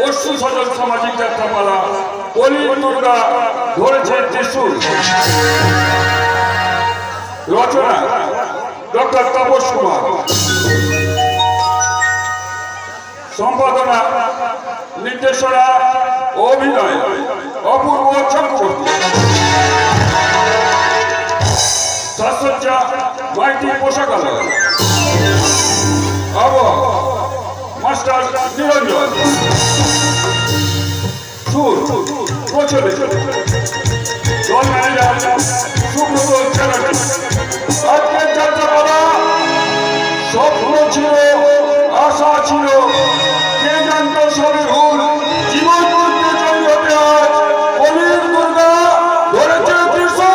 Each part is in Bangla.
অশ্রু সজল সামাজিক যাত্রাপালা কলির দুর্গা ধরেছে ত্রিশূল। রচনা ডক্টর তাপস কুমার, সম্পাদনা নির্দেশনা অভিনয় অপূর্ব চক্রবর্তী, সাজসজ্জা মাইতি পোশাকালয়, মাস্টার নিরঞ্জন, সুর প্রচলিত, দল ম্যানেজার সুব্রত চ্যাটার্জি। আজকের যাত্রাপালা স্বপ্ন ছিল, আশা ছিল, কে জানত সবই ভুল। জীবন মধ্যে জয়ী হতে আজ কলির দুর্গা ধরেছে ত্রিশূল।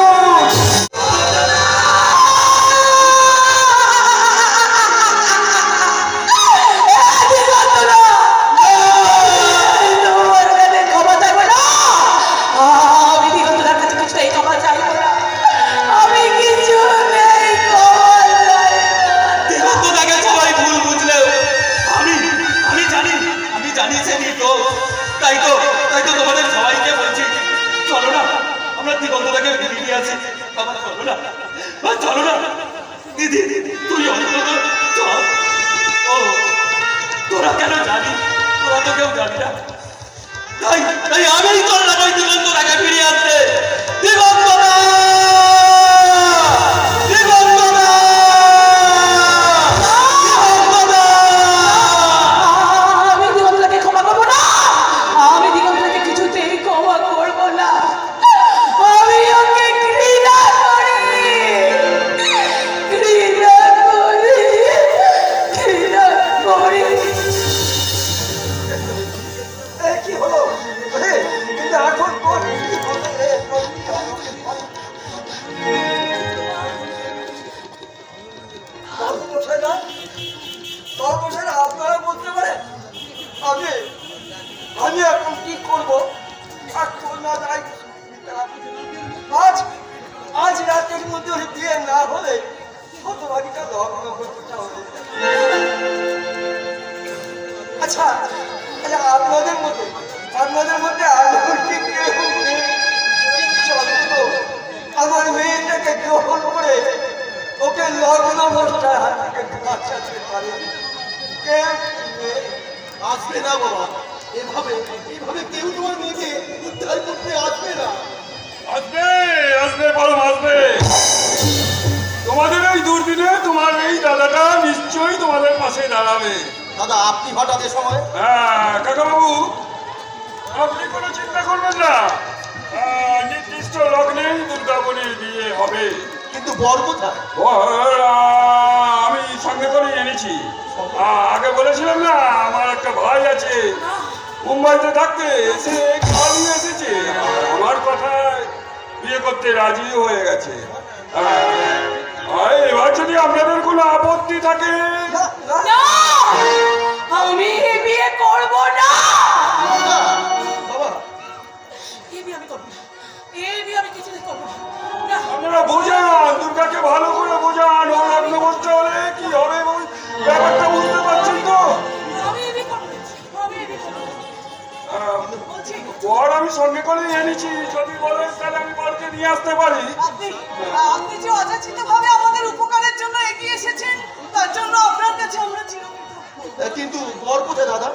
তোরা কেন জানি? তোরা তো কেউ জানি না। তাই আমি তোর নামে দিগন্তটাকে ফিরিয়ে আনতে। দিগন্তরা আমি দিগন্তটাকে ক্ষমা করবো না। আমি দিগন্তটাকে কিছুতেই ক্ষমা করবো না। আমি ওকে ঘৃণা করি, ঘৃণা করি, ঘৃণা করি। কি হলো? কিন্তু এখন আপনারা বলতে পারেন আমি এখন কি করবো? আজ রাতের মধ্যে বিয়ে না হলে হতভাগীটা লগ্ন করতে হবে। আচ্ছা আপনাদের মধ্যে আমার মেয়েটাকে গ্রহণ করে ওকে লগ্ন অবস্থায় হাত থেকে বাঁচাতে পারে। আসবে না বাবা, এভাবে কেউ তোমার মেয়েকে উদ্ধার করতে আসবে না। আসবে বরং আসবে। তোমাদের এই দুর্দিনে তোমার এই দাদাটা নিশ্চয়ই তোমাদের পাশে দাঁড়াবে। দাদা আপনি হঠাৎ এ সময়? হ্যাঁ কাকাবাবু, আপনি কোনো চিন্তা করবেন না। নির্দিষ্ট লগ্নেই দুর্গাবনের বিয়ে হবে। কিন্তু বর কোথায়? আমি সঙ্গে করে এনেছি। আগে বলেছিলাম না আমার একটা ভাই আছে মুম্বাইতে থাকতে, সে কালই এসেছে। আমার কথায় বিয়ে করতে রাজি হয়ে গেছে। এবার যদি আপনাদের কোনো আপত্তি থাকে। আমি বিয়ে করবো না। আপনারা বোঝান, দুর্গাকে ভালো করে বোঝান। ও লগ্ন বলতে হলে কি হবে ব্যাপারটা বুঝতে পারছেন তো? বর আমি সঙ্গে করে এনেছি, যদি বলেন তাহলে আমি বরকে নিয়ে আসতে পারি। আপনি যে অযাচিত ভাবে আমাদের উপকারের জন্য এগিয়ে এসেছেন, তার জন্য আপনার কাছে আমরা চিরকৃতজ্ঞ। কিন্তু বর কোথায় দাদা?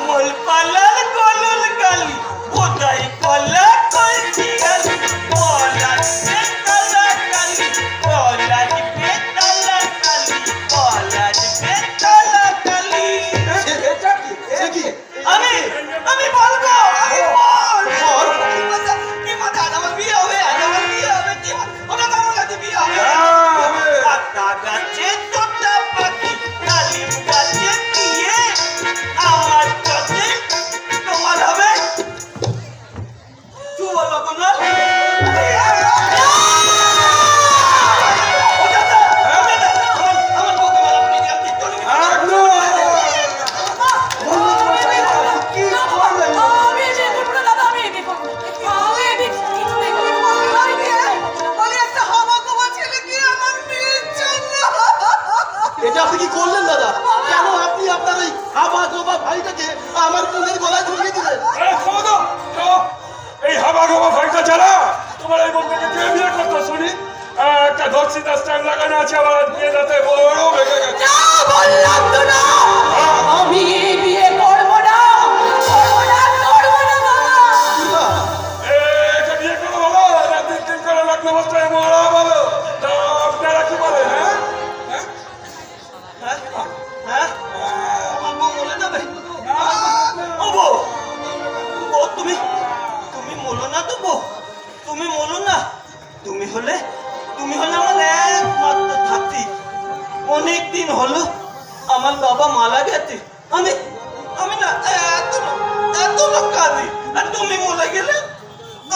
বর পালার কলল গালি কোথায় কলা কলছি গালি পলাশ বেতালা গালি পলাশ বেতালা গালি পলাশ বেতালা গালি। আমি বলবো, কি মাথা আমার বিয়ে হবে, আমার বিয়ে হবে, কি ওটা আমার কাছে বিয়ে হবে। গাছে তোতা পাখি কালি গাছে দিয়ে হাবা গোবা ভাইটাকে আমার কুলের গলায় ঝুলিয়ে দিলে। এই হাবা গোবা ভাইটা ছাড়া তোমার এই বন্ধুকে কে বিয়ে করতো শুনি? একটা ধর্ষিতা স্ট্যান্ড লাগানো আছে, আবার বিয়ে যাতে বড় ভেঙে গেছে। না, বললাম তো না, আমি এই বিয়ে করবো না, করবো না, করবো না বাবা। একে বিয়ে করো বলো, না তিন তিন করে লগ্ন অবস্থায় মরা বলো। তা আপনারা কি বলেন? আমার বউ মরে যাবে? ও বউ, বউ তুমি মরো না তো বউ, তুমি মরো না। তুমি হলে আমার একমাত্র থাকি। অনেক দিন হলো আমার বাবা মারা গেছে। আমি না এত লোক কাঁদি, আর তুমি মরে গেলে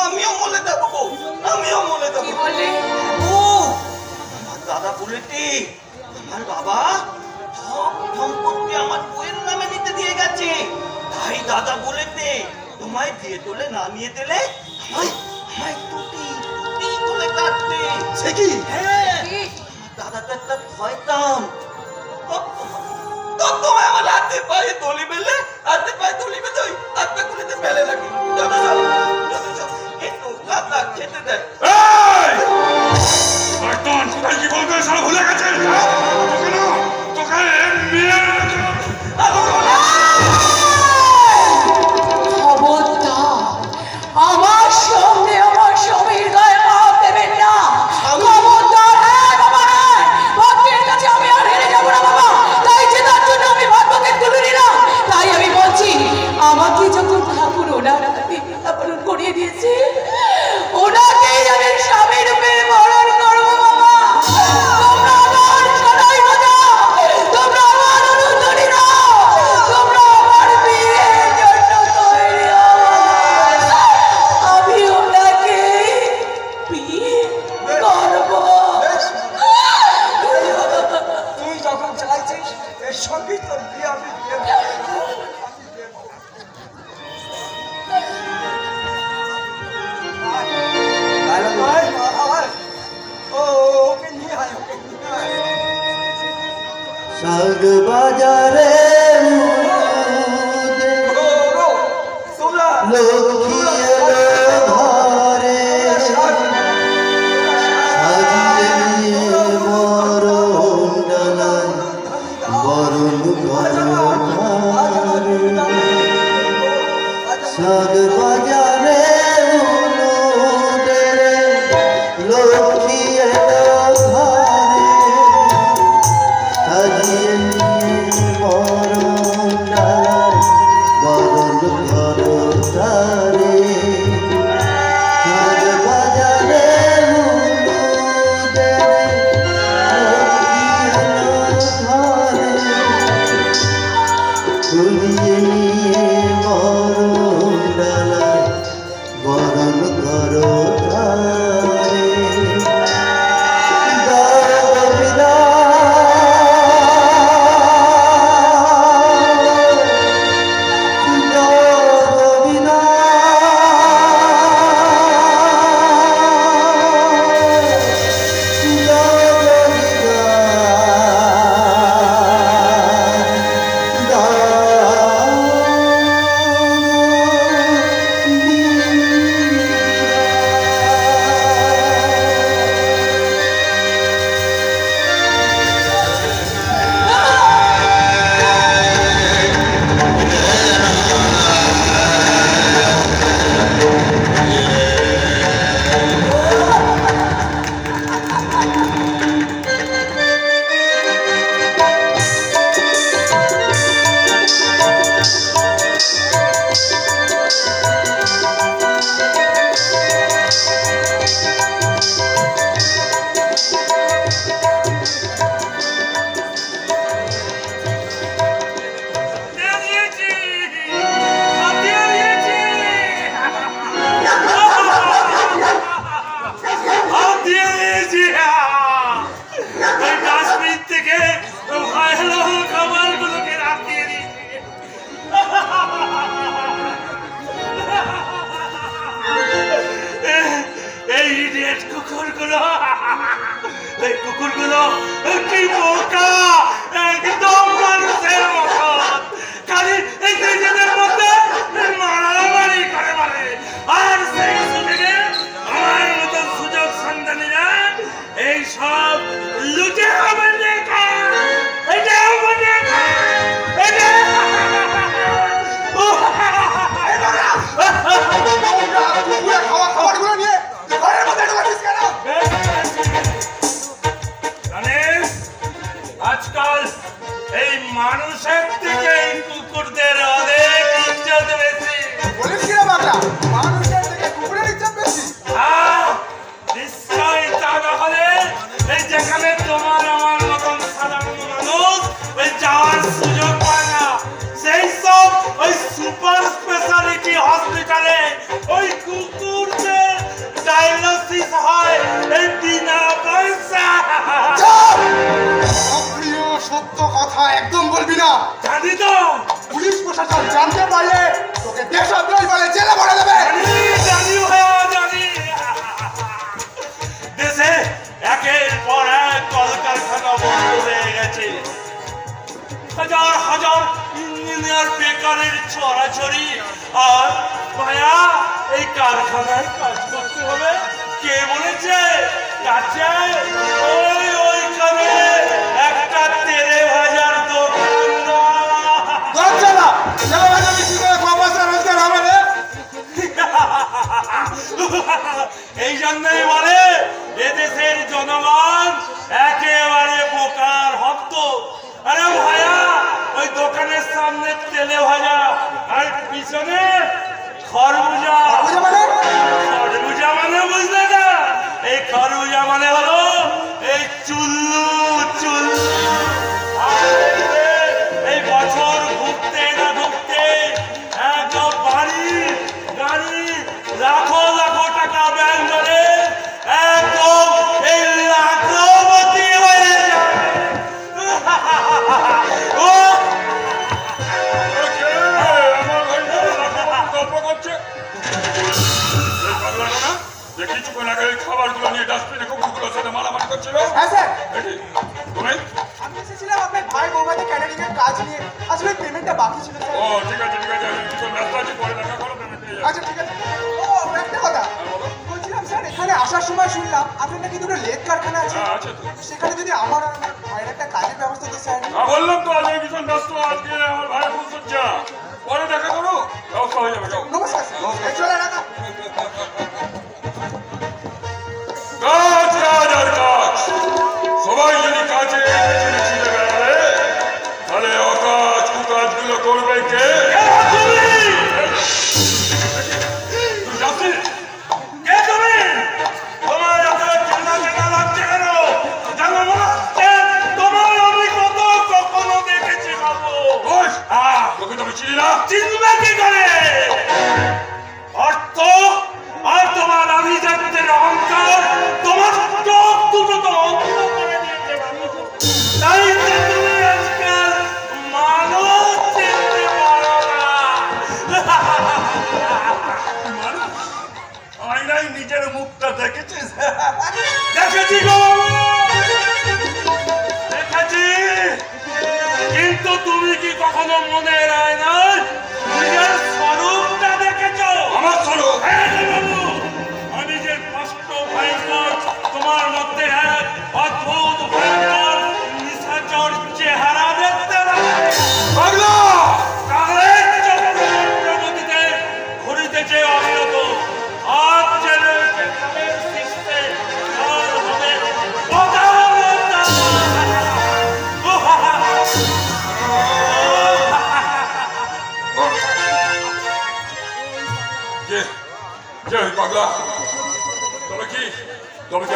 আমিও মরে যাবো বউ, আমিও মরে যাবো। কি বলে? ও আমার দাদা বলেছে আমার বাবা সব সম্পত্তি আমার বউয়ের নামে নিতে দিয়ে গেছে। তাই দাদা বলেছে তোমায় দিয়ে তোলে না নিয়ে দিলে আমায় টুটি তোলে কাটতে। সে কি? হ্যাঁ, কি? দাদা তো একটা শয়তান। তো তোমায় আমার হাতে পায়ে দড়ি বেঁধে, হাতে পায়ে দড়ি বেঁধে ওই হাতটা গুলিতে ফেলে রাখি। একটু দাদা খেতে দেয়। শয়তান, কোথায় কি বলবে সব ভুলে গেছে? তোকে মেয়ের খবরদার আমার সামনে আমার স্বামীর গায়ে হাত দেবেন না। খবরদার, হ্যাঁ বাবা, হ্যাঁ, ভক্তের কাছে আমি আর হেরে যাবো না বাবা। তাই জেতার জন্য আমি ভাগ্যকে তুলে নিলাম। তাই আমি বলছি, আমাকে যখন ঠাকুর ওনার হাতে বরণ করিয়ে দিয়েছে, ওনাকেই আমি স্বামী রূপে বরণ করবো বাবা। তোমরা আমার সদাই বাজাও, তোমরা আমার অনুধ্বনি দাও, তোমরা আমার বিয়ের জন্য তৈরি হও। আমি ওনাকে বিয়ে করবো। তুই যখন চাইছিস এর সঙ্গেই তোর বিয়ে আমি বিয়ে ওকে নিয়ে আয়, ওকে নিয়ে আয়। শাক বাজারে গো, গো, তোমরা লক্ষ্মী এলো ঘরে সাজিয়ে নিয়ে বরণ ডালায় বরণ ঘরে শাক বাজারে লক্ষ্মী এলো ঘরে সাজিয়ে নিয়ে বরণ ডালায় বরণ ঘরে তারে শাক বাজারে তুলিয়ে নিয়ে বরণ ডালায় বরণ ঘর তারে কুকুরগুলো কি বোকা, একদম মানুষের মতো কথা একদম বলবি না। জানি তো, পুলিশ প্রশাসন জানতে পারলে তোকে দেশদ্রোহী বলে জেলে ভরে দেবে। জানি ভাইয়া, জানি। দেশে একের পর এক কলকারখানা বন্ধ হয়ে গেছে, হাজার হাজার ইঞ্জিনিয়ার বেকারের ছড়াছড়ি। আর ভাইয়া, এই কারখানায় কাজ করতে হবে কে বলেছে? কাছে ওইখানে একটা তেলে ভাজার দোকান না। এই জন্যই বলে এদেশের জনগণ একেবারে বোকার হত। আরে ভাইয়া, ওই দোকানের সামনে তেলে ভাজা আর পিছনে খরবুজা। খরবুজা মানে বুঝলে না? এই খরবুজা মানে হলো এই চুল্লু চুল্লু। এই বছর ঘুরতে না ঢুকতে একদম বাড়ি গাড়ি লাখো লাখো টাকা ব্যাংকে একদম এই লাখপতি হয়ে যায়। কিছুক্ষণ আগে খাবারগুলো নিয়ে ডাস্টবিনে কুকুরগুলোর সাথে মারামারি করছিল। হ্যাঁ স্যার, তুমি? আমি এসেছিলাম আপনার ভাই বৌমাতে ক্যাটারিং এর কাজ নিয়ে। আসলে পেমেন্টটা বাকি ছিল স্যার। ও ঠিক আছে ঠিক আছে, আমি কিছু ব্যস্ত আছি, পরে দেখা করো, পেমেন্ট পেয়ে যাবে। আচ্ছা ঠিক আছে। ও একটা কথা বলছিলাম স্যার, এখানে আসার সময় শুনলাম আপনার নাকি দুটো লেদ কারখানা আছে। হ্যাঁ আছে তো। সেখানে যদি আমার আর আমার ভাইয়ের একটা কাজের ব্যবস্থা তো স্যার। হ্যাঁ বললাম তো, আজ আমি ভীষণ ব্যস্ত, আজকে আমার ভাই খুব সজ্জা, পরে দেখা করো, ব্যবস্থা হয়ে যাবে। যাও। নমস্কার স্যার, এই চলে রাখা। কাজ কাজ আর কাজ, সবাই যদি কাজে পেছনে ছিঁড়ে বেড়ালে তাহলে অকাজ কুকাজগুলো করবে কে? তুমি যাচ্ছি? কে তুমি? তোমার এত চেনা চেনা লাগছে কেন? জানো মনে হচ্ছে তোমার আমি কখনো দেখেছি বাবু। তোকে তুমি চিনি না? চিনবে কি করে? অর্থ আর তোমার আভিজাত্যের অহংকার তোমার চোখ দুটো তো অন্ধ করে দিয়েছে বাবু। তাই তো তুমি আজকাল মানুষ চিনতে পারো না। আয়নায় নিজের মুখটা দেখেছিস? দেখেছি গো বাবু, দেখেছি। কিন্তু তুমি কি কখনো মনে হয় না নিজের স্বরূপটা দেখেছো? আমার স্বরূপ? হ্যাঁ বাবু, আমি যে স্পষ্ট ভয়ঙ্কর তোমার মধ্যে এক অদ্ভুত ভয়ঙ্কর নিশাচর চেহারা দেখতে পাগলা। তাহলে প্রগতিতে ঘুরিতেছে অবিরত। আজ জেলে সৃষ্টি আর হবে পাগলা। তবে কি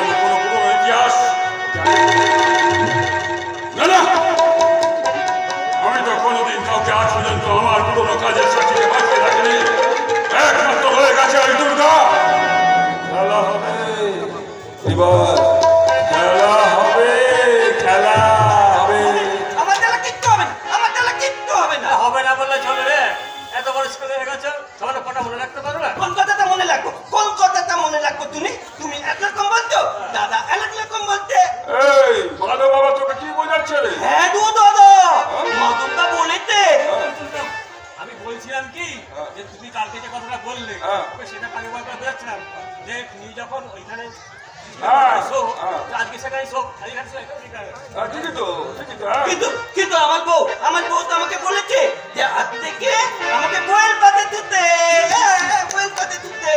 আমার কোনো পুরো ইতিহাস না? না, আমি তো কোনোদিন কাউকে আজ পর্যন্ত আমার পুরোনো কাজের সাথে বাঁচিয়ে রাখিনি। একমাত্র হয়ে গেছে ওই দুর্গা। খেলা হবে এবার, খেলা হবে, খেলা হবে। আমার দ্বারা কিচ্ছু হবে না, আমার দ্বারা কিচ্ছু হবে না। হবে না বললে চলে রে, এত বড় ছেলে হয়ে গেছে, সবার কথা মনে রাখতে পারো না? কোন কথাটা মনে রাখবো? কোন কথাটা মনে রাখবো? তুমি একরকম বলছো, দাদা আরেক রকম বলতে। এই মাধব বাবা তোকে কি বোঝাচ্ছে রে? হ্যাঁ দু দাদা, মাধবটা বলেছে। আমি বলছিলাম কি যে তুমি কালকে যে কথাটা বললে সেটা কাকে বলতে বোঝাচ্ছিলাম যে তুমি যখন ওইখানে আজকে সেখানে শোক, ঠিকই তো, ঠিকই তো। কিন্তু আমার বউ তো আমাকে বলেছে যে আজ থেকে আমাকে বইয়ের পাতে দিতে, বইয়ের পাতে দিতে।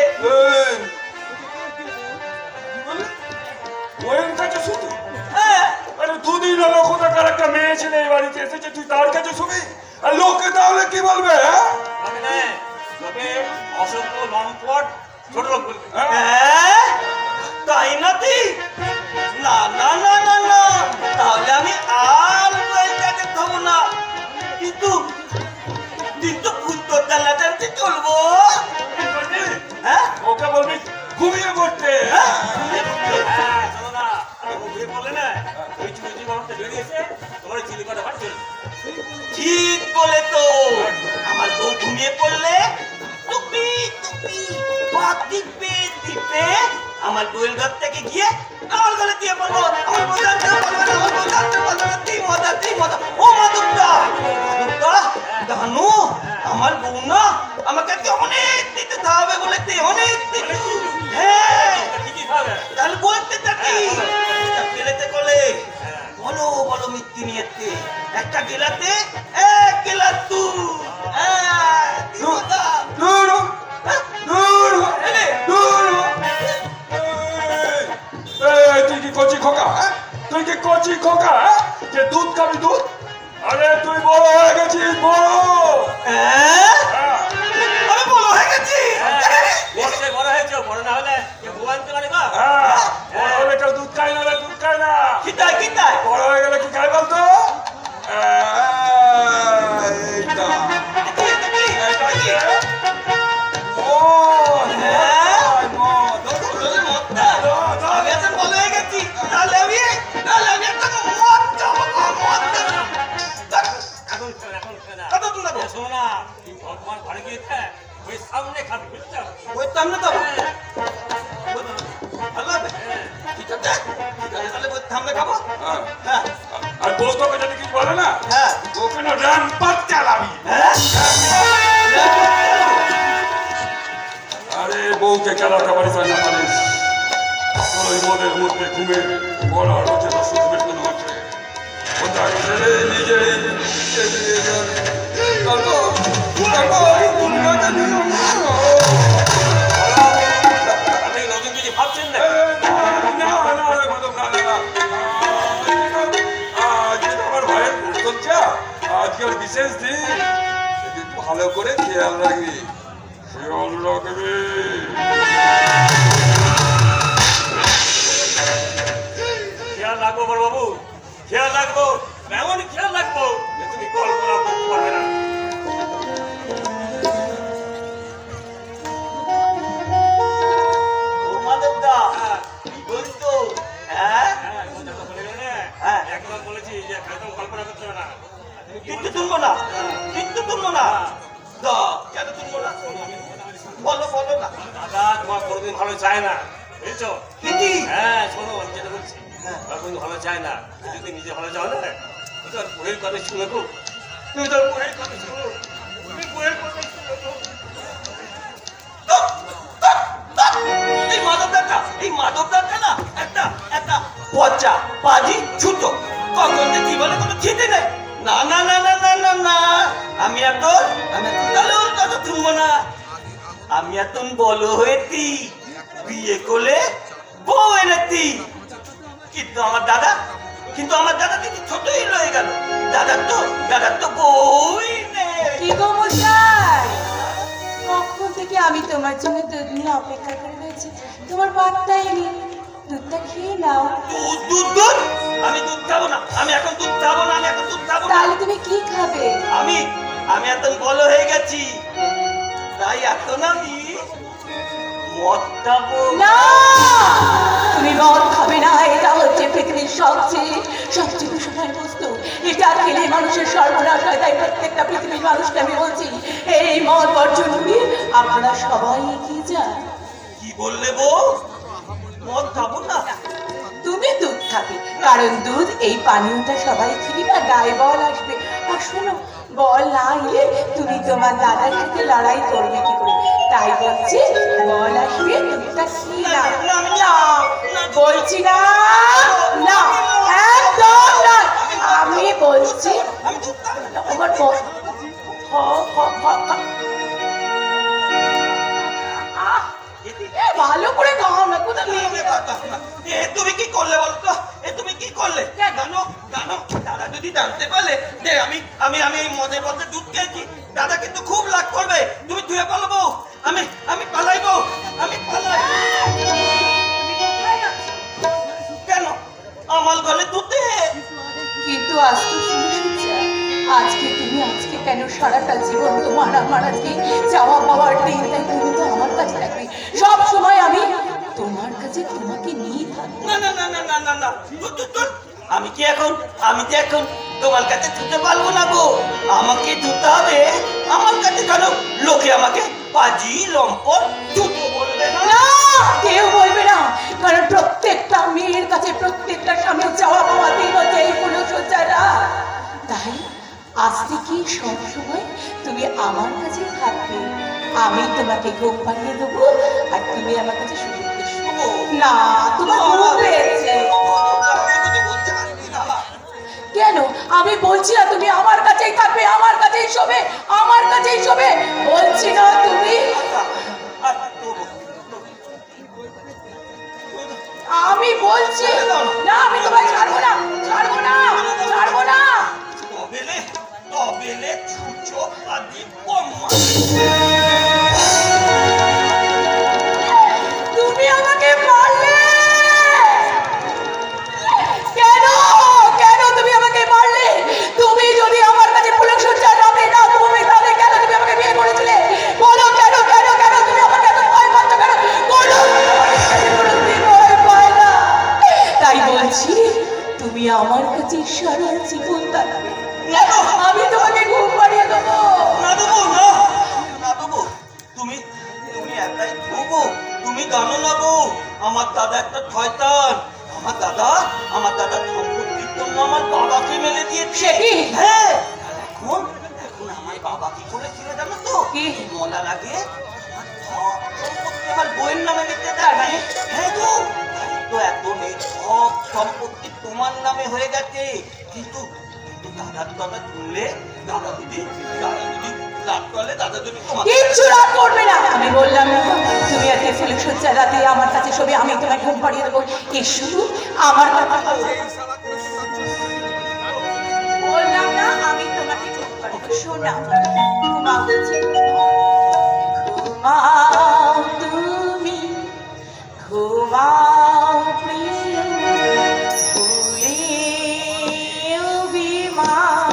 ওর কাছে শুধু হ্যাঁ, আরে দুদিন হলো কোথাকার একটা মেয়ে ছেলে এই বাড়িতে এসেছে, তুই তার কাছে শুবি? আর লোকে তাহলে কি বলবে? তবে অসভ্য লম্পট ছোট লোক বলবে। হ্যাঁ, তাই নাকি? না না না না না, তাহলে আমি আর বইয়ের পাতে খাবো না। কিন্তু ফুটো তালাটা চলবো। হ্যাঁ, ওকে বলবি ঘুমিয়ে পড়তে। বলে না ওই চুরি বেরিয়েছে, তোমার চিলি কটা ভাত চলবে। আমার বউয়ের ঘর থেকে গিয়ে আমার গলে দিয়ে বলবো আমার বউ জানতে পারবে না, আমার বউ জানতে পারবে না, তুই মজা। ও মাধবদা, জানো আমার বউ না আমাকে অনেক দিতে হবে বলেছে, অনেক দিতে। হ্যাঁ কি খাবে? তাহলে বলতে থাকি পেলেতে গলে বলো বলো মৃত্যু নিয়েছে একটা গেলাতে এক গেলাস দুধ। হ্যাঁ তুই কি কচি খোকা? তুই কি কচি খোকা যে দুধ খাবি দুধ? আরে তুই বড় হয়ে গেছিস, বড়। আমি বড় হয়ে গেছি। বড় হয়েছে, বড় না হলে বউ আনতে পারে না। বড় হলে কেউ দুধ খায় না রে, দুধ খায় না। কি তাই বড় হয়ে গেলে কি খায় বলতো? এইটা আমি এত বড় হয়ে গেছি, তাহলে আমি একটা মদ খাবো, মদ খাবো। এখন খেয়ে না। কত দূর যাবো? শোনো না, তুই ভগবান ঘরে গিয়ে খা, ওই সামনে খাবি, বুঝছো? ওই সামনে তো ভালো হবে। ঠিক আছে, তাহলে ওই সামনে খাবো। হ্যাঁ আর বউ তোকে যদি কিছু বলে না, হ্যাঁ ওকে না রামপাত চালাবি। হ্যাঁ আরে বউকে চালাতে পারিস না পারিস, তোর ওই মদের মধ্যে ঘুমে গলার হচ্ছে না, শুধু মনে হচ্ছে কোথায় ছেড়ে নিজেই আপনি নতুন কিছু ভাবছেন না? আজকে আমার ভাইয়ের চলছে, আজকে ওর বিশেষ দিন, সেদিন ভালো করে খেয়াল রাখবি, খেয়াল রাখবি। খেয়াল রাখবো বড় বাবু, খেয়াল রাখবো, এমন খেয়াল রাখবো যে তুমি কল্পনা করতে পারবে না। ও মাধবদা বলতো হ্যাঁ কথা তো বলে গেলে না? হ্যাঁ। একবার বলেছি যে একদম কল্পনা করতে হবে না। কিন্তু তুলবো না, কিন্তু তুলবো না। দা কেন তুলবো না? বলো বলো না। দাদা তোমার কোনোদিন ভালো চায় না, বুঝেছো? কি হ্যাঁ শোনো, আমি যেটা বলছি, তোমার কোনোদিন ভালো চায় না। তুমি যদি নিজে ভালো চাও না, তুমি তোর বইয়ের কথা শুনে গো, তুমি তোর বইয়ের কথা শুনো, তুমি বইয়ের কথা শুনে গো। এই মাধবদাটা না একটা একটা পচা পাজি ছুটো, কখন যে কি বলে কোনো ঠিক নেই। না না না না না না না, আমি এত তাহলে ওর কথা শুনবো না। আমি এত বলো হয়েছি, বিয়ে করলে বউ এনেছি। কিন্তু আমার দাদা দিদি ছোটই রয়ে গেল। দাদার তো বউই নেই। কি গো মশাই, কখন থেকে আমি তোমার জন্য দুধ নিয়ে অপেক্ষা করে রয়েছি, তোমার পাত্তাই নেই। দুধটা খেয়ে নাও। দুধ আমি দুধ খাবো না, আমি এখন দুধ খাবো না। তাহলে তুমি কি খাবে? আমি এত বড় হয়ে গেছি, তাই এখন আমি মদ খাবো। না, তুমি মদ খাবে না। এটা হচ্ছে পৃথিবীর সবচেয়ে বিষয় বস্তু। এটা খেলে মানুষের সর্বনাশ হয়। তাই প্রত্যেকটা পৃথিবীর মানুষকে আমি বলছি, এই মদ বর্জন করে আপনারা সবাই এগিয়ে যান। কি বললে বউ? মদ খাবো না? তুমি দুধ খাবে, কারণ দুধ এই পানীয়টা সবাই খেলে না গায়ে বল আসবে। আর শোনো, বল না এলে তুমি তোমার দাদার সাথে লড়াই করবে কি করে? তাই বলছি, বল আসবে, দুধটা খেয়ে নাও। না বলছি না, না একদম না। আমি বলছি আমি দুধ খাবো না। আমার বল ভালো করে খাও না, কোথা তুমি কি করলে বলো তো? তুমি কি করলে? জানো দাদা যদি জানতে পারলে যে আমি এই মদের মধ্যে দুধ খেয়েছি, দাদা কিন্তু খুব রাগ করবে। তুমি ধুয়ে পালাবো, আমি পালাইবো, আমি পালাই। কেন আমার ঘরে দুধে? কিন্তু আজ তো শুনেছি, আজকে কেন সারাটা জীবন তোমার আমার আজকে চাওয়া পাওয়ার দিন, তাই তুমি তো আমার কাছে থাকবে সব সময়। আমি তোমার কাছে তোমাকে নিয়ে থাকবো। না না না না না না না, আমি কি এখন তোমার কাছে ছুটে পারবো না গো। আমাকে ছুটতে হবে আমার কাছে। কেন লোকে আমাকে পাজি লম্পট জুতো বলবে না? না, কেউ বলবে না, কারণ প্রত্যেকটা মেয়ের কাছে প্রত্যেকটা স্বামীর চাওয়া পাওয়া দিন হচ্ছে এই ফুলসজ্জারা। তাই আজ থেকে সবসময় তুমি আমার কাছে থাকবে, আমি তোমাকে ঘুম পাড়িয়ে দেবো আর তুমি আমার কাছে শুরু না। তোমার ঘুম পেয়েছে কেন? আমি বলছি না তুমি আমার কাছেই থাকবে, আমার কাছেই শোবে, আমার কাছেই শোবে, বলছি না তুমি? আমি বলছি না, আমি তোমায় ছাড়বো না, ছাড়বো না, ছাড়বো না। তুমি আমাকে মারলে কেন? কেন তুমি আমাকে মারলে? তুমি যদি আমার কাছে ফুলসজ্জা রাতে না তুমি তাহলে কেন তুমি আমাকে বিয়ে করেছিলে? বলো কেন কেন কেন তুমি আমাকে এত ভয় পাচ্ছ কেন? বলো। ভয় পায় না, তাই বলছি তুমি আমার কাছে সারা জীবন থাকবে, আমি তোমাকে ঘুম পাড়িয়ে দেবো। না দেবো না, না দেবো। তুমি তুমি একাই দেবো, তুমি জানো না গো, আমার দাদা একটা শয়তান। আমার দাদা সম্পত্তির জন্য আমার বাবাকে মেলে দিয়েছে। হ্যাঁ, এখন এখন আমার বাবা কি করেছিল জানো তো? কি? মলার আগে আমার বইয়ের নামে লিখতে দেয়। হ্যাঁ গো, তো এত নেই, সব সম্পত্তি তোমার নামে হয়ে গেছে। কিন্তু দাদা শুনলে দাদা যদি রাগ করলে দাদা যদি কিচ্ছু রাগ করবে না। আমি বললাম না তুমি আজকে ফুলসজ্জা রাতে আমার কাছে শোবে, আমি তোমায় ঘুম পাড়িয়ে দেবো। এই শুধু আমার কথা বললাম না, আমি তোমাকে ঘুম পাড়িয়ে দেবো। শোনা ঘুমাও বলছি, ঘুমাও তুমি, ঘুমাও প্রিয় ফুলের অভিমান।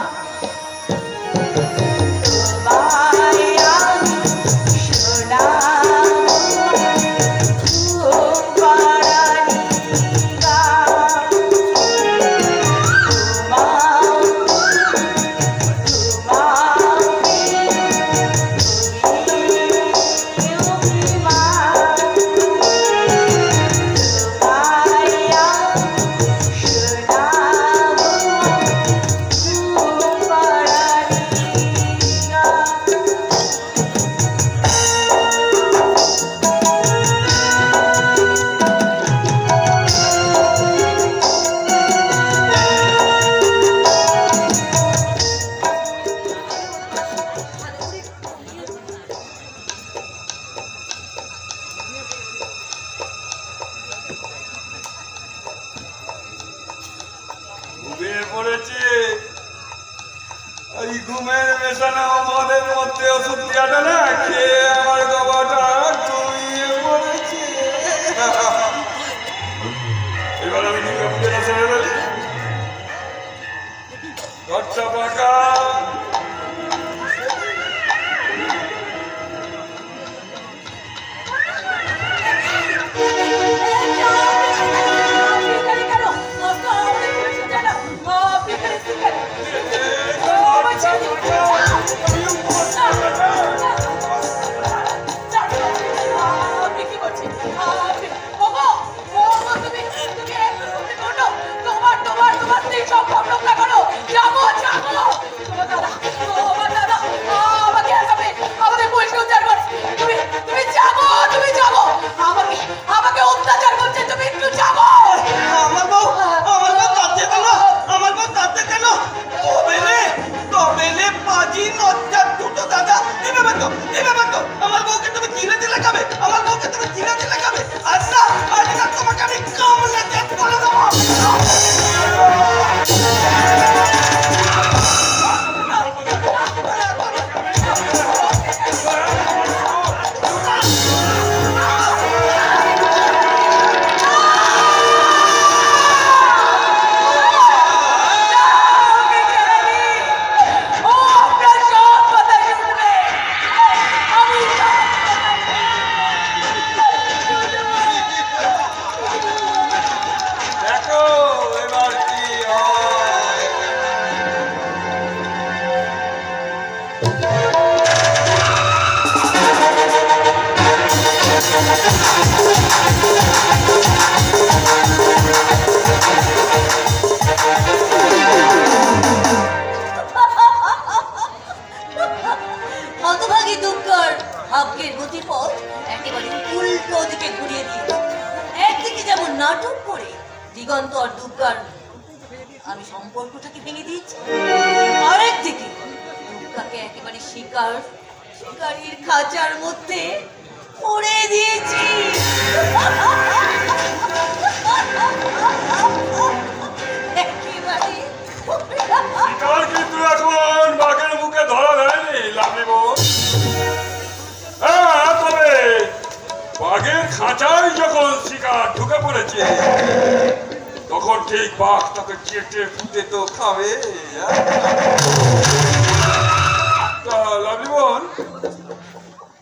ঘুমিয়ে পড়েছে, ওই ঘুমের মেশানো মদের মধ্যে ওষুধ দিয়াটা না খেয়ে আমার গবাটা ঘুমিয়ে পড়েছে। এবার আমি দুর্গা পুজোটা সেরে ফেলি, ঘরটা ফাঁকা। তোমার হতভাগী দুঃখর ভাগ্যের গতিপথ একেবারে উল্টো দিকে ঘুরিয়ে দিয়েছে। একদিকে যেমন নাটক করে দিগন্ত আর দুঃখর আমি সম্পর্কটাকে ভেঙে দিয়েছি, আরেকদিকে দুঃখাকে একেবারে শিকারীর খাঁচার মধ্যে পড়ে দিয়েছি। একেবারে শিকার কিন্তু এখন বাঘের মুখে ধরা দেয়নি লাভলি বোন। হ্যাঁ, তবে বাঘের খাঁচায় যখন শিকার ঢুকে পড়েছে তখন ঠিক বাঘ তাকে চেটে ফুটে তো খাবে। তা লাভলি বোন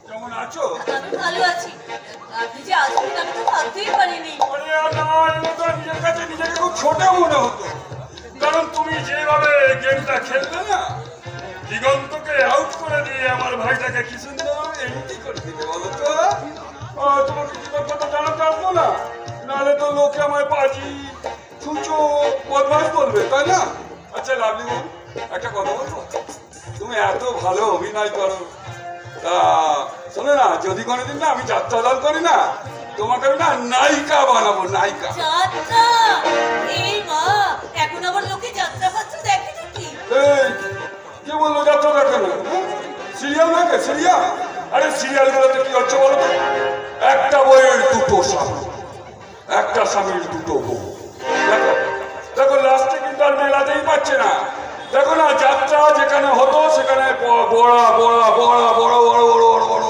কেমন আছো? আমি ভালো আছি। আপনি যে আসবেন আমি তো ভাবতেই পারিনি। আরে না, এগুলো তো নিজের কাছে নিজেকে খুব ছোট মনে হতো, কারণ তুমি যেভাবে গেমটা খেলতে না, দিগন্তকে আউট করে দিয়ে আমার ভাইটাকে কি সুন্দর এন্ট্রি করে দিবে বলো তো। তোমাকে কৃতজ্ঞতা জানাতে আসবো না, নাহলে তো লোকে আমায় পাজি ছুঁচো বদমাস বলবে, তাই না? আচ্ছা লাভলি বোন, একটা কথা বলবো, তুমি এত ভালো অভিনয় করো, তা শোনো না, যদি কোনোদিন না আমি যাত্রা দল করি না, তোমাকে আমি না নায়িকা বানাবো, নায়িকা। যাত্রা? এই মা, এখন আবার লোকে যাত্রা ফাত্রা দেখে নাকি? এই কি বললো যাত্রা দেখে না? সিরিয়াল দেখে? সিরিয়াল? আরে সিরিয়াল গুলোতে কি হচ্ছে বলো তো, একটা বইয়ের দুটো স্বামী, একটা স্বামীর দুটো বউ। দেখো দেখো লাস্টে কিন্তু আর মেলাতেই পাচ্ছে না। দেখো না, যাত্রা যেখানে হতো সেখানে বড়া বড়া বড়া বড় বড় বড় বড় বড় বড়,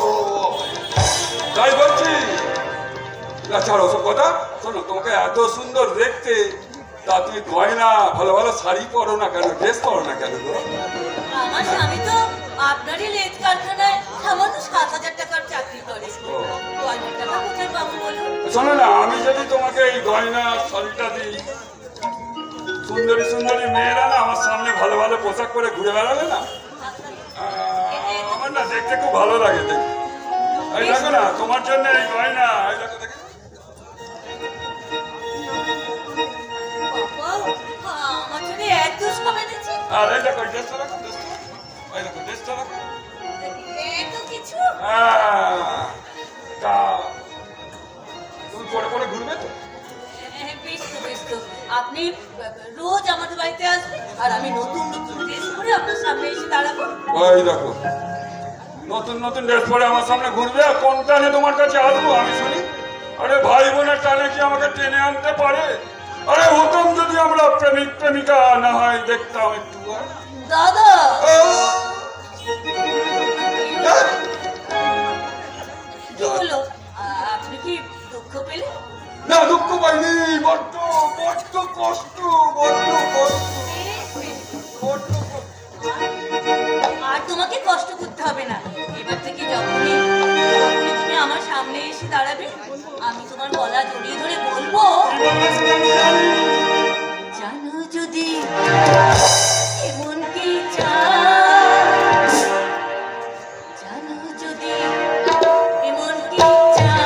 তাই বলছি না। ছাড়ো ওসব কথা, শোনো, তোমাকে এত সুন্দর দেখতে, তা তুমি গয়না ভালো ভালো শাড়ি পরো না কেন, ড্রেস পরো না কেন গো? আমার স্বামী তো আপনারই লেজ কারখানায় সামান্য 7,000 টাকার চাকরি করে। গয়নার টাকা কোথায় পাবো বলুন? শোনো না, আমি যদি তোমাকে এই গয়না শাড়িটা দিই, সুন্দরী সুন্দরী মেয়েরা না আমার সামনে ভালো ভালো পোশাক পরে ঘুরে বেড়াবে না, আমার না দেখতে খুব ভালো লাগে। দেখতে এই দেখো না, তোমার জন্য এই গয়না, এই দেখো দেখো। বাবা, আমার জন্য এত সব এনেছে, আর এই দেখো ড্রেসটা রাখো, এই দেখো ড্রেসটা রাখো। এত কিছু। তা তুমি পরে পরে ঘুরবে তো? বেশ তো বেশ তো, আপনি রোজ আমাদের বাড়িতে আসবেন আর আমি নতুন নতুন ড্রেস পরে আপনার সামনে এসে দাঁড়াবো। ওই দেখো নতুন নতুন ড্রেস পরে আমার সামনে ঘুরবে, আর কোন টানে তোমার কাছে আসবো আমি শুনি? আরে ভাই বোনের টানে কি আমাকে টেনে আনতে পারে? আরে হতাম যদি আমরা প্রেমিক প্রেমিকা না হয় দেখতাম একটু। দাদা, কি হলো? আপনি কি দুঃখ পেলেন? না, দুঃখ পাইনি, বড্ড বড্ড কষ্ট, বড্ড কষ্ট, বড্ড কষ্ট। আর তোমাকে কষ্ট করতে হবে না। এবার থেকে যখনই তুমি আমার সামনে এসে দাঁড়াবে, আমি তোমার গলা জড়িয়ে ধরে বলবো, জানো যদি এমন কি চাই, জানো যদি এমন কি চাই,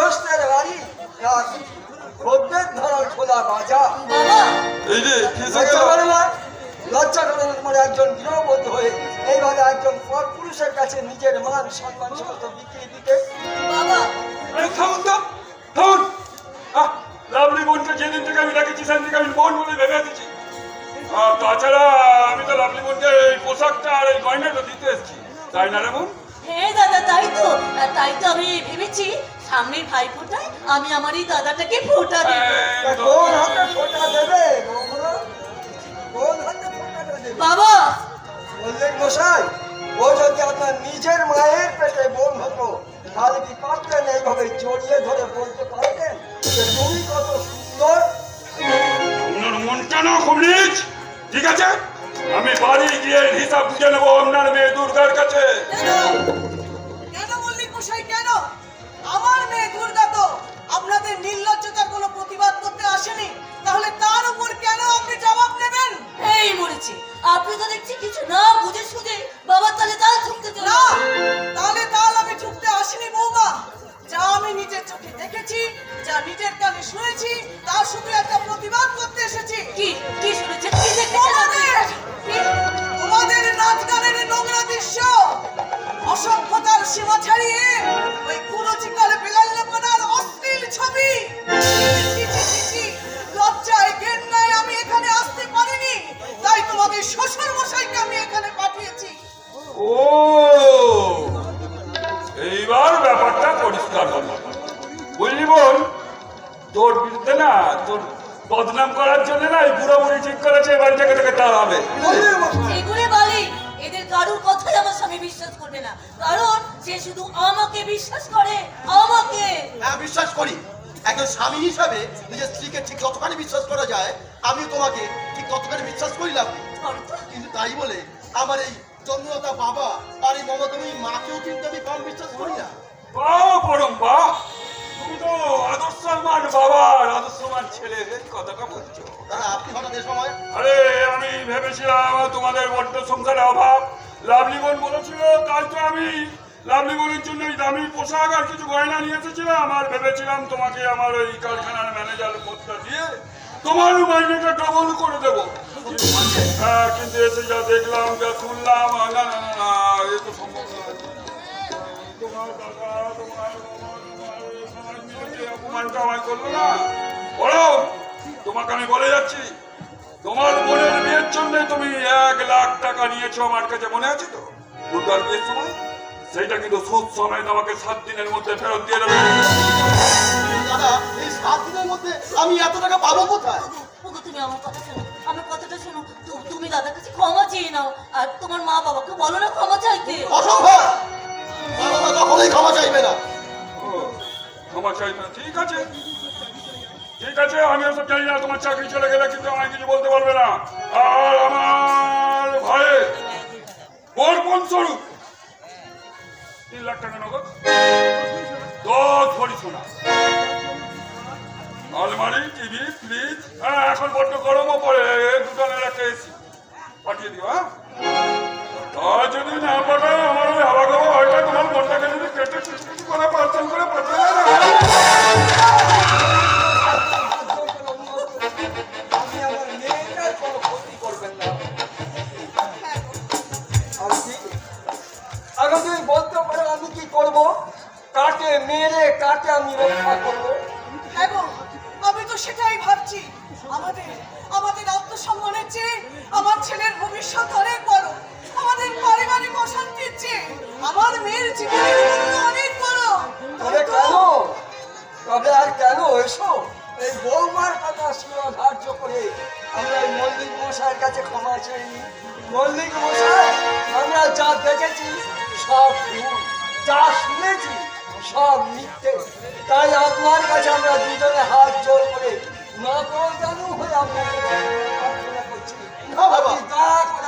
গৃহস্থের বাড়ি আর খদ্দের ধরার খোলা বাজার। বাবা এই যে ফেসে লজ্জা গেল। করে না? লজ্জা করে না তোমার একজন গৃহবধূ হয়ে এইভাবে একজন পরপুরুষের কাছে নিজের মান সম্মান সমস্ত বিক্রি দিতে? বাবা আরে থামুন তো, থামুন। লাভলি বোনকে যেদিন থেকে আমি দেখেছি সেদিন থেকে আমি বোন বলে ভেবে দিচ্ছি। আর তাছাড়া আমি তো লাভলি বোনকে এই পোশাকটা আর এই গয়নাটা দিতে এসেছি, তাই না রে বোন? হ্যাঁ দাদা তাই তো, আর তাই তো আমি ভেবেছি সামনের ভাইফোঁটায় আমি আমার এই দাদাটাকে ফোঁটা দেব। তা কোন হাতে ফোঁটা দেবে বৌমা? কোন হাতে ফোঁটাটা দেবে? বাবা মল্লিক মশাই, ও যদি আপনার নিজের মায়ের পেটে বোন হতো তাহলে কি পারতেন এইভাবে জড়িয়ে ধরে বলতে পারতেন যে তুমি কত সুন্দর? আপনার মনটা না খুব নিচ, ঠিক আছে? আমি বাড়ি গিয়ে হিসাব বুঝে নেবো আপনার মেয়ে দুর্গার কাছে। কেন মল্লিক মশাই কেন? আমার মেয়ে দুর্গা তো আপনাদের নির্লজ্জতার কোনো প্রতিবাদ করতে আসেনি, তাহলে তার উপর কেন আপনি জবাব নেবেন? এই মরেছি, আপনি তো দেখছি কিছু না বুঝে সুঝে বাবা তাহলে তাল ঠুকতে চলে না, তাহলে তাল আমি ঠুকতে আসিনি বৌমা। যা আমি নিজের চোখে দেখেছি, যা নিজের কানে শুনেছি, তা শুধু একটা প্রতিবাদ করতে এসেছি। কি কি শুনেছেন, কি দেখেছেন? তোমাদের নাচ গানের নোংরা দৃশ্য, অসভ্যতার সীমা ছাড়িয়ে ওই কুরুচিকালে বেলাল্লাপনার অশ্লীল ছবি। ছি, ছি, ছি, ছি, লজ্জায় ঘেন্নায় আমি এখানে আসতে পারিনি, তাই তোমাদের শ্বশুর মশাইকে আমি এখানে পাঠিয়েছি। ও, এইবার ব্যাপারটা পরিষ্কার হলো। বুঝলি বোন, তোর বিরুদ্ধে না, তোর বদনাম করার জন্য না এই বুড়ো বুড়ি ঠিক করেছে এই বাড়ি থেকে তোকে তাড়া হবে। মল্লিক মশাই, এগুলো বলি এদের কারোর কথাই আমার স্বামী বিশ্বাস করবে না, কারণ সে শুধু আমাকে বিশ্বাস করে, আমাকে। হ্যাঁ বিশ্বাস করি, একজন স্বামী হিসাবে নিজের স্ত্রীকে ঠিক যতখানি বিশ্বাস করা যায় আমিও তোমাকে ঠিক ততখানি বিশ্বাস করিলাম। কিন্তু তাই বলে আমার এই জন্মদাতা বাবা আর এই মমতাময়ী মাকেও কিন্তু আমি কম বিশ্বাস করি না। বাহ পরম বাহ, তুমি তো আদর্শমান বাবার আদর্শমান ছেলে কথাটা বলছো। দাদা আপনি হঠাৎ এ সময়? আরে আমি ভেবেছিলাম তোমাদের বড্ড সংসারে অভাব, লাভলি বোন বলেছিল, তাই তো আমি লাভলি বোনের জন্য এই দামি পোশাক আর কিছু গয়না নিয়ে এসেছিলাম। আর ভেবেছিলাম তোমাকে আমার ওই কারখানার ম্যানেজার পদটা দিয়ে তোমার মাইনেটা ডবল করে দেবো। হ্যাঁ, কিন্তু এসে যা দেখলাম, যা শুনলাম, না না না না, এ তো সম্ভব নয়। তোমার দাদা, তোমার সমাজ মিলে যে অপমানটা আমায় করলো না, বলো তোমাকে আমি বলে যাচ্ছি, তোমার বোনের বিয়ের জন্য তুমি 1 লাখ টাকা নিয়েছো আমার কাছে, মনে আছে তো? দুর্গার বিয়ের সময় সেইটা কিন্তু সুদ সমেত আমাকে 7 দিনের মধ্যে ফেরত দিয়ে দেবে। দাদা এই 7 দিনের মধ্যে আমি এত টাকা পাবো কোথায়? ওগো তুমি আমার কথা শোনো, আমার কথাটা শোনো, তুমি দাদার কাছে ক্ষমা চেয়ে নাও, আর তোমার মা বাবাকে বলো না ক্ষমা চাইতে। অসম্ভব, বাবা কখনোই ক্ষমা চাইবে না। ও, ক্ষমা চাইবে না, ঠিক আছে ঠিক আছে, আমি ওসব জানি না। তোমার চাকরি চলে গেলে কিন্তু আমায় কিছু বলতে পারবে না। আর আমার ভাইয়ের বরপণ স্বরূপ 3 লাখ টাকা নগদ, 10 ভরি সোনা, আলমারি, টিভি, ফ্রিজ, হ্যাঁ এখন বড্ড গরমও পড়ে, 2 টনের একটা এসি পাঠিয়ে দিও। হ্যাঁ, আর যদি না পাঠায় আমার ওই হাওয়া খাওয়া হয়টা তোমার বোনটাকে যদি কেটে কিছু করে পার্সেল করে পাঠিয়ে দেয় না। আপনি আমার মেয়েটার কোনো ক্ষতি করবেন না। আর কি আগে তুমি বলতে পারো আমি কি করবো? কাকে মেরে কাকে আমি রক্ষা করবো? হ্যাঁ গো, আমি তো সেটাই ভাবছি। আমাদের আমাদের আত্মসম্মানের চেয়ে আমার ছেলের ভবিষ্যৎ অনেক বড়, আমাদের পারিবারিক অশান্তির চেয়ে আমার মেয়ের জীবনের মূল্য অনেক বড়। তবে কেন, তবে আর কেন এসো এই বৌমার কথা ধার্য করে আমরা এই মল্লিক মশাইয়ের কাছে ক্ষমা চাইনি। মল্লিক মশাই, আমরা যা দেখেছি সব ভুল, যা শুনেছি সব মিথ্যে, তাই আপনার কাছে আমরা দুজনে হাত জোর করে নতজানু হয়ে আপনাকে প্রার্থনা করছি। না বাবা। আপনি দয়া করে